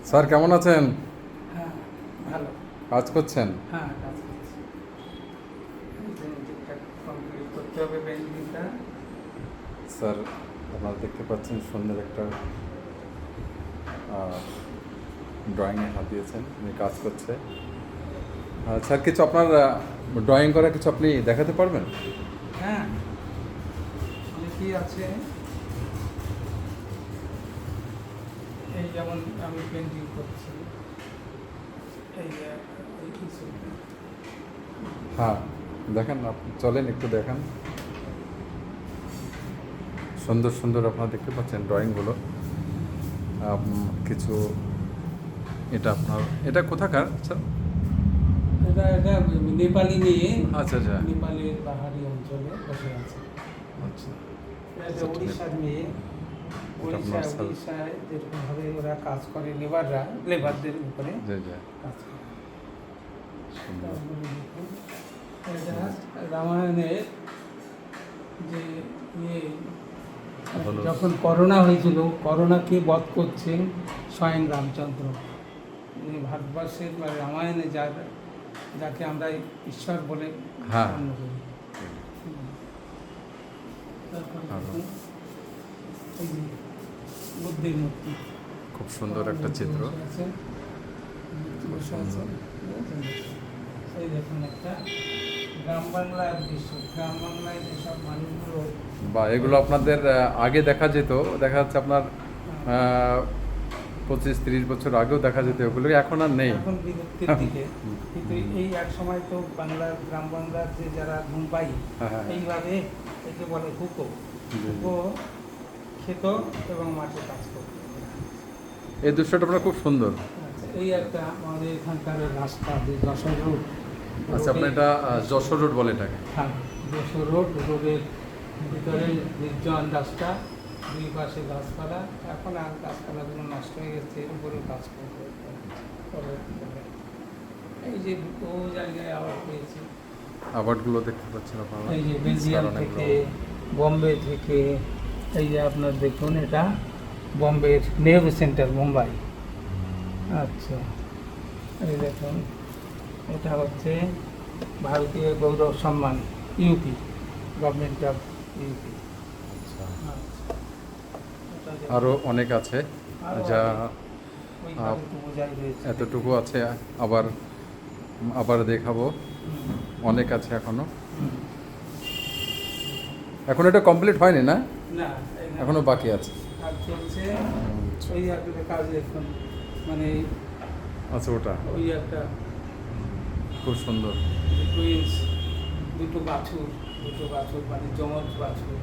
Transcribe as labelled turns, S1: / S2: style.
S1: Sir কেমন আছেন?
S2: হ্যাঁ, ভালো।
S1: কাজ করছেন?
S2: হ্যাঁ, কাজ করছি। এই যে নিজেরটা কমপ্লিট করতে হবে পেন্টিংটা।
S1: স্যার আপনারা দেখতে পাচ্ছেন সুন্দর একটা ড্রয়িংয়ে হাত দিয়েছেন, উনি কাজ করছে। স্যার কিছু আপনার ড্রয়িং করা কিছু আপনি দেখাতে পারবেন?
S2: হ্যাঁ, অনেকেই আছে। এই যেমন আমি পেন্টিং করছি। এই যে এই কিছু
S1: হ্যাঁ দেখেন, আপনি চলেন একটু দেখান। সুন্দর সুন্দর আপনারা দেখতে পাচ্ছেন ড্রয়িংগুলো। কিছু এটা কোথাকার স্যার?
S2: এটা নেপালি মেয়ে।
S1: আচ্ছা আচ্ছা
S2: নেপালের পাহাড়ি অঞ্চলে বসে আছে।
S1: আচ্ছা
S2: এটা
S1: আচ্ছা, ঠিক
S2: উড়িষ্যার মেয়ে।
S1: এটা আপনার স্যার।
S2: উড়িষ্যায় যেরকমভাবে ওরা কাজ করে লেবারদের উপরে
S1: জি জি
S2: কাজ করে।
S1: সুন্দর।
S2: তারপরে দেখুন, এটা রামায়ণের যে ইয়ে,
S1: হলো।
S2: যখন করোনা হয়েছিল, করোনাকে বধ করছেন স্বয়ং রামচন্দ্র। ভারতবর্ষের বা রামায়ণে যাকে আমরা ঈশ্বর বলে
S1: হ্যাঁ।
S2: গণ্য করি। তারপরে দেখুন, এই যে বুদ্ধের মূর্তি।
S1: খুব সুন্দর একটা চিত্র।
S2: বসে আছেন, মূর্তি বসে আছেন। এই দেখুন একটা গ্রাম বাংলার দৃশ্য। গ্রাম বাংলায় যেসব মানুষগুলো
S1: বা এগুলো আপনাদের আগে দেখা যেত, দেখা যাচ্ছে আপনার 25-30 বছর আগেও দেখা যেত, ওগুলো এখন আর নেই।
S2: এখন বিলুপ্তির দিকে, কিন্তু এই এক সময় তো গ্রাম বাংলার যে যারা মুম্বাই
S1: হ্যাঁ, হ্যাঁ।
S2: এইভাবে একে বলে হুকো খেত এবং মাঠে কাজ করত।
S1: এই দৃশ্যটা আপনার খুব সুন্দর।
S2: আচ্ছা, এই একটা আমাদের এখানকার রাস্তা, যে যশোর রোড।
S1: আচ্ছা, আপনার এটা যশোর রোড বলে এটাকে?
S2: হ্যাঁ, যশোর রোডের ভিতরে নির্জন রাস্তা, দুই পাশে গাছপালা। এখন আর গাছপালাগুলো নষ্ট হয়ে গেছে, এর উপরে কাজ করতে হবে। এই যে দুটো জায়গায় আবার পেয়েছি।
S1: আবারগুলো দেখতে পাচ্ছেন আপনারা?
S2: এই যে বেলজিয়াম থেকে, বম্বে থেকে। এই যে আপনার দেখুন, এটা বম্বের নেহরু সেন্টার, মুম্বাই। আচ্ছা, এই দেখুন, এটা হচ্ছে ভারতীয় গৌরব সম্মান, ইউপি, গভর্নমেন্ট অফ ইউপি।
S1: আরও অনেক আছে যা
S2: বোঝাই রয়েছে।
S1: এতটুকু আছে, আবার আবার দেখাবো। অনেক আছে এখনো। এখন এটা কমপ্লিট হয়নি না?
S2: না,
S1: এখনো বাকি আছে।
S2: কাজ চলছে। ওই একটা কাজ দেখুন, মানে
S1: আচ্ছা, ওটা
S2: ওই একটা
S1: খুব সুন্দর।
S2: টুইন্স, দুটো বাছুর মানে যমজ বাছুর।